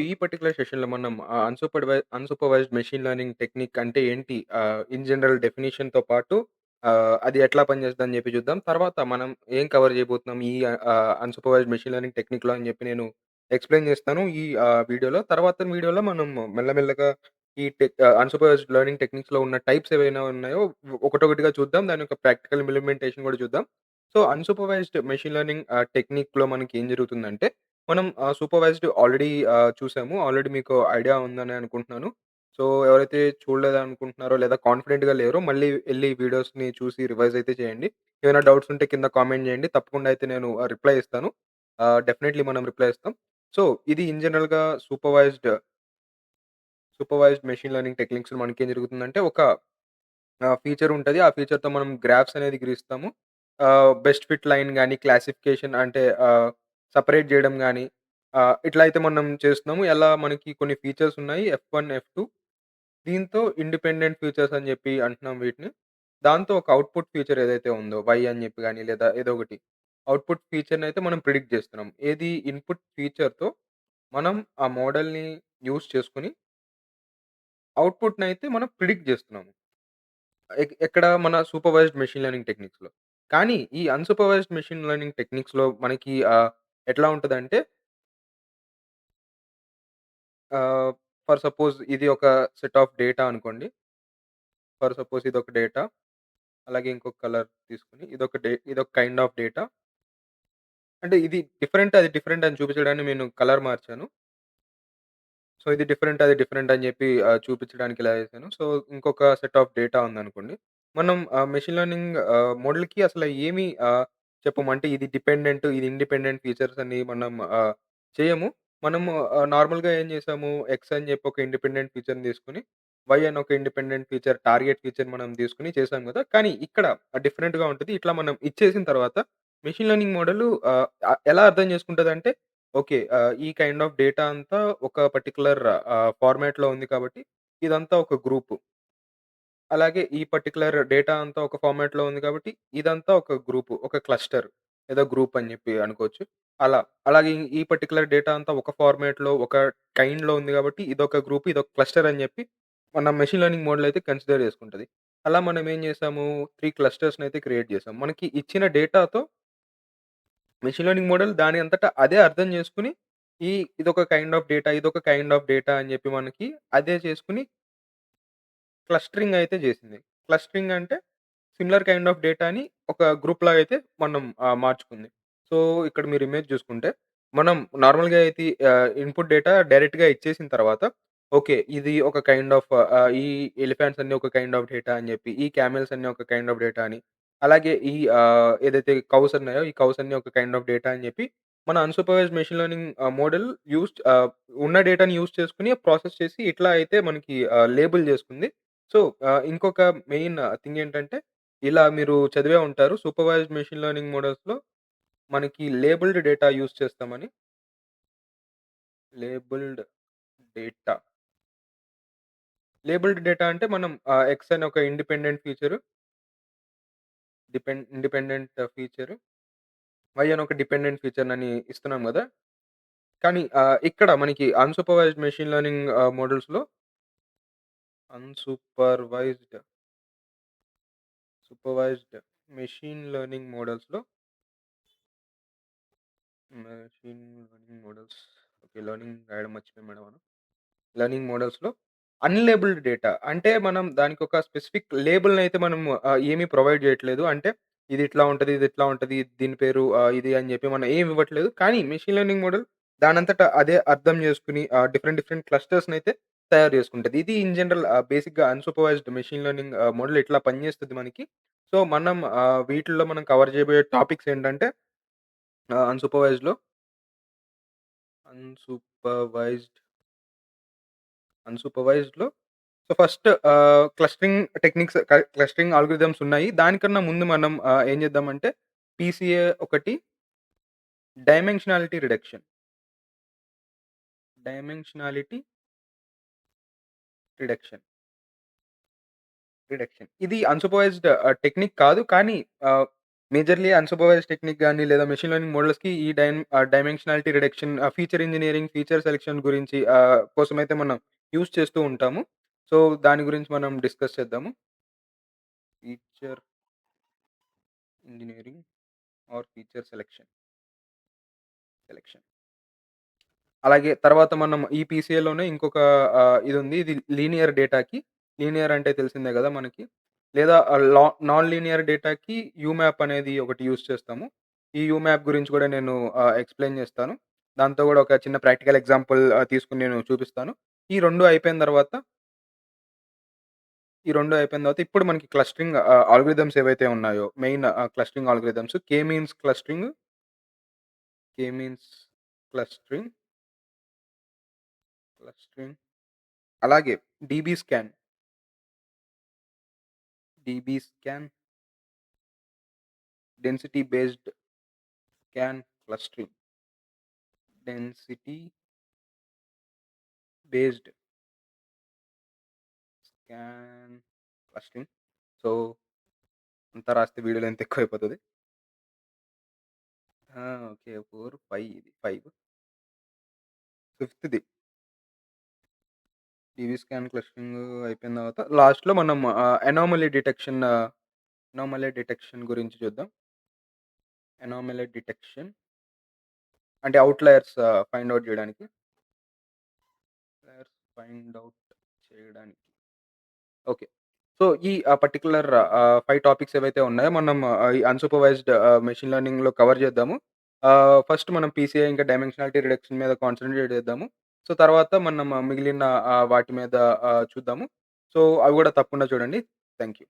ఈ పర్టిక్యులర్ సెషన్‌లో మనం అన్‌సూపర్వైజ్డ్ మెషిన్ లెర్నింగ్ టెక్నిక్ అంటే ఏంటి? ఇన్ జనరల్ డెఫినిషన్‌తో పాటు అది ఎట్లా పనిచేస్తదని చెప్పి చూద్దాం. తర్వాత మనం ఏం కవర్ చేయబోతున్నాం ఈ అన్‌సూపర్వైజ్డ్ మెషిన్ లెర్నింగ్ టెక్నిక్‌లో అని చెప్పి నేను ఎక్స్‌ప్లెయిన్ చేస్తాను ఈ వీడియోలో. తర్వాత వీడియోలో మనం మెల్లమెల్లగా ఈ అన్‌సూపర్వైజ్డ్ లెర్నింగ్ టెక్నిక్స్‌లో ఉన్న టైప్స్ ఏవైనా ఉన్నాయో ఒకటొకటిగా చూద్దాం. దాని యొక్క ప్రాక్టికల్ ఇంప్లిమెంటేషన్ కూడా చూద్దాం. సో, అన్‌సూపర్వైజ్డ్ మెషిన్ లెర్నింగ్ టెక్నిక్‌లో మనకి ఏం జరుగుతుందంటే మనం సూపర్వైజ్డ్ ఆల్రెడీ చూసాము. ఆల్రెడీ మీకు ఐడియా ఉందని అనుకుంటున్నాను. సో, ఎవరైతే చూడలేదనుకుంటున్నారో లేదా కాన్ఫిడెంట్‌గా లేరో మళ్ళీ ఎళ్లి వీడియోస్‌ని చూసి రివైజ్ అయితే చేయండి. ఏమైనా డౌట్స్ ఉంటే కింద కామెంట్ చేయండి. తప్పకుండా అయితే నేను రిప్లై ఇస్తాను. డెఫినైట్‌లీ మనం రిప్లై ఇస్తాం. సో, ఇది ఇన్ జనరల్‌గా సూపర్వైజ్డ్ మెషిన్ లెర్నింగ్ టెక్నిక్స్‌లో మనకేం జరుగుతుందంటే ఒక ఫీచర్ ఉంటది. ఆ ఫీచర్‌తో మనం గ్రాఫ్స్ అనేది గీస్తాము. బెస్ట్ ఫిట్ లైన్ గాని, క్లాసిఫికేషన్ అంటే సెపరేట్ జేయడం గాని, ఇట్లా అయితే మనం చేస్తున్నాము. ఎలా మనకి కొన్ని ఫీచర్స్ ఉన్నాయి. ఎఫ్1, ఎఫ్2 దీంతో ఇండిపెండెంట్ ఫీచర్స్ అని జెప్పి అంటున్నాం వీటిని. దాంతో ఒక అవుట్‌పుట్ ఫీచర్ ఏదైతే ఉందో వై అని జెప్పి గాని లేదా ఏదో ఒకటి. అవుట్‌పుట్ ఫీచర్‌నయితే మనం ప్రిడిక్ట్ జేస్తున్నాం. ఏది ఇన్‌పుట్ ఫీచర్‌తో మనం ఆ మోడల్‌ని యూజ్ చేసుకొని అవుట్‌పుట్‌నయితే మనం ప్రిడిక్ట్ జేస్తున్నాము. ఎక్కడ మన సూపర్వైజ్డ్ మెషిన్ లెర్నింగ్ టెక్నిక్స్‌లో. కానీ ఈ అన్‌సూపర్వైజ్డ్ మెషిన్ లెర్నింగ్ టెక్నిక్స్‌లో మనకి ఎట్లా ఉంటదంటే ఆహ్, ఫర్ సపోజ్ ఇది ఒక సెట్ ఆఫ్ డేటా అనుకోండి. ఫర్ సపోజ్ ఇదొక డేటా. అలాగే ఇంకొక కలర్ తీసుకొని ఇదొక కైండ్ ఆఫ్ డేటా. అంటే ఇది డిఫరెంట్, అది డిఫరెంట్ అని చూపించడానికి నేను కలర్ మార్చాను. సో, ఇది డిఫరెంట్, అది డిఫరెంట్ అని జెప్పి చూపించడానికి ఇలా చేశాను. సో, ఇంకొక సెట్ ఆఫ్ డేటా ఉందనుకోండి. మనం మెషిన్ లెర్నింగ్ మోడల్‌కి అసలు ఏమి చెప్పము. అంటే ఇది డిపెండెంట్, ఇది ఇండిపెండెంట్ ఫీచర్స్ అని మనం చేయము. మనము నార్మల్‌గా ఏం చేసాము, ఎక్స్ అని చెప్పి ఒక ఇండిపెండెంట్ ఫీచర్‌ని తీసుకొని, వై అని ఒక ఇండిపెండెంట్ ఫీచర్, టార్గెట్ ఫీచర్ మనం తీసుకొని చేసాం గదా! కానీ ఇక్కడ డిఫరెంట్‌గా ఉంటది. ఇట్లా మనం ఇచ్చేసిన తర్వాత మెషిన్ లెర్నింగ్ మోడలు ఎలా అర్థం చేసుకుంటదంటే ఓకే. ఈ కైండ్ ఆఫ్ డేటా అంతా ఒక పర్టిక్యులర్ ఫార్మాట్‌లో ఉంది కాబట్టి, ఇదంతా ఒక గ్రూపు. అలాగే ఈ పర్టిక్యులర్ డేటా అంతా ఒక ఫార్మాట్‌లో ఉంది కాబట్టి, ఇదంతా ఒక గ్రూపు, ఒక క్లస్టర్ లేదా గ్రూప్ అని చెప్పి అనుకోవచ్చు. అలా. అలాగే ఈ పర్టిక్యులర్ డేటా అంతా ఒక ఫార్మాట్‌లో, ఒక కైండ్‌లో ఉంది కాబట్టి, ఇదొక గ్రూప్, ఇదొక క్లస్టర్ అని చెప్పి మన మెషిన్ లెర్నింగ్ మోడల్ అయితే కన్సిడర్ చేసుకుంటది. అలా మనం ఏం చేసాము, 3 క్లస్టర్స్‌నయితే క్రియేట్ చేసాం. మనకి ఇచ్చిన డేటాతో మెషిన్ లెర్నింగ్ మోడల్ దాని అంతట అదే అర్థం చేసుకొని, ఇదొక కైండ్ ఆఫ్ డేటా, ఇదొక కైండ్ ఆఫ్ డేటా అని చెప్పి మనకి అదే చేసుకొని క్లస్టరింగ్ అయితే చేసింది. క్లస్టరింగ్ అంటే సిమిలర్ కైండ్ ఆఫ్ డేటాని ఒక గ్రూప్ లాగా అయితే మనం మార్చుకుంది. సో, ఇక్కడ మీరు ఇమేజ్ చూసుకుంటే, మనం నార్మల్‌గా అయితే ఇన్‌పుట్ డేటా డైరెక్ట్‌గా ఇచ్చేసిన తర్వాత, ఓకే. ఇది ఒక కైండ్ ఆఫ్ ఈ ఎలిఫాంట్స్ అన్నీ ఒక కైండ్ ఆఫ్ డేటా అని చెప్పి, ఈ కామెల్స్ అన్నీ ఒక కైండ్ ఆఫ్ డేటా అని, అలాగే ఈ ఏదైతే కౌస్ ఉన్నాయో, ఈ కౌస్ అన్నీ ఒక కైండ్ ఆఫ్ డేటా అని చెప్పి, మన అన్‌సూపర్వైజ్డ్ మెషిన్ లెర్నింగ్ మోడల్ ఉన్న డేటాని యూజ్ చేసుకొని ప్రాసెస్ చేసి ఇట్లా అయితే మనకి లేబుల్ చేసుకుంది. సో, ఇంకొక మెయిన్ థింగ్ ఏంటంటే, ఇలా మీరు చదివే ఉంటారు. సూపర్వైజ్డ్ మెషిన్ లెర్నింగ్ మోడల్స్‌లో మనకి లేబుల్డ్ డేటా యూజ్ చేస్తామని. Labelled data. లేబుల్డ్ డేటా అంటే మనం ఎక్స్ అని ఒక ఇండిపెండెంట్ ఫీచర్, వై అని ఒక డిపెండెంట్ ఫీచర్‌నని ఇస్తున్నాం గదా! కానీ ఇక్కడ మనకి అన్‌సూపర్వైజ్డ్ మెషిన్ లెర్నింగ్ మోడల్స్‌లో అన్‌సూపర్వైజ్డ్, సూపర్వైజ్డ్ మెషిన్ లెర్నింగ్ మోడల్స్‌లో machine learning models okay. Learning రాయడం మర్చిపోయాను మేడం మనం. లెర్నింగ్ మోడల్స్‌లో అన్‌లేబుల్డ్ డేటా. అంటే మనం దానికొక స్పెసిఫిక్ లేబుల్‌నయితే మనం ఏమి ప్రొవైడ్ చేయట్లేదు. అంటే ఇది ఇట్లా ఉంటది, ఇది ఇట్లా ఉంటది, దీని పేరు ఇది అని చెప్పి మనం ఏమి ఇవ్వట్లేదు. కానీ మెషిన్ లెర్నింగ్ మోడల్ దానంతట అదే అర్థం చేసుకొని డిఫరెంట్ డిఫరెంట్ క్లస్టర్స్‌నయితే తయారు చేసుకుంటది. ఇది ఇన్ జనరల్ బేసిక్‌గా అన్‌సూపర్వైజ్డ్ మెషిన్ లెర్నింగ్ మోడల్ ఇట్లా పనిచేస్తది మనకి. సో, మనం వీటిల్లో మనం కవర్ చేయబోయే టాపిక్స్ ఏంటంటే అన్‌సూపర్వైజ్డ్‌లో అన్‌సూపర్వైజ్డ్ అన్‌సూపర్వైజ్డ్‌లో సో, ఫస్ట్ క్లస్టరింగ్ అల్గోరిథమ్స్ ఉన్నాయి. దానికన్నా ముందు మనం ఏం చేద్దామంటే పీసీఏ ఒకటి dimensionality reduction. Dimensionality reduction, reduction. ఇది అన్‌సూపర్వైజ్డ్ టెక్నిక్ కాదు. కానీ మేజర్‌లీ అన్‌సూపర్వైజ్డ్ టెక్నిక్ గాని, లేదా మెషిన్ లెర్నింగ్ మోడల్స్‌కి ఈ dimensionality reduction, feature engineering, feature selection గురించి కోసమైతే మనం యూజ్ చేస్తూ ఉంటాము. సో, దాని గురించి మనం డిస్కస్ చేద్దాము. Feature engineering or feature selection. అలాగే తర్వాత మనం ఈ పీసీఏలోనే ఇంకొక ఇదుంది. ఇది లీనియర్ డేటాకి. లీనియర్ అంటే తెలిసిందే గదా మనకి. లేదా నాన్ లీనియర్ డేటాకి యూమ్యాప్ అనేది ఒకటి యూజ్ చేస్తాము. ఈ యూమ్యాప్ గురించి గూడా నేను ఎక్స్‌ప్లెయిన్ జేస్తాను. దాంతో గూడా ఒక చిన్న ప్రాక్టికల్ ఎగ్జాంపుల్ తీసుకొని నేను చూపిస్తాను. ఈ 2 అయిపోయిన తర్వాత ఇప్పుడు మనకి క్లస్టరింగ్ ఆల్గోరిథమ్స్ ఏవైతే ఉన్నాయో main clustering algorithms K means clustering, clustering అలాగే DB scan, DB scan, density based scan clustering, density based scan clustering. So, అంతా రాస్తే వీడియో లెంత్ ఎక్కువైపోతది. ఓకే. 4, 5 ఇది 5. ఫిఫ్త్‌ది డీబీ స్కాన్ క్లస్టరింగ్ అయిపోయిన తర్వాత లాస్ట్‌లో మనం అనామలీ డిటెక్షన్ గురించి చూద్దాం. అనామలీ డిటెక్షన్ అంటే ఔట్‌లయర్స్ ఫైండ్ ఔట్ జేయడానికి. ఔట్‌లయర్స్ ఫైండ్ ఔట్ చేయడానికి. ఓకే. సో, ఈ పర్టిక్యులర్ 5 టాపిక్స్ ఏవైతే ఉన్నాయో మనం ఈ అన్‌సూపర్వైజ్డ్ మెషిన్ లెర్నింగ్‌లో కవర్ చేద్దాము. ఫస్ట్ మనం పీసీఐ ఇంకా డైమెన్షనాలిటీ రిడక్షన్ మీద కాన్సంట్రేట్ చేద్దాము. సో, తర్వాత మనం మిగిలిన వాటి మీద చూద్దాము. సో, అవి కూడా తప్పకుండా చూడండి. Thank you.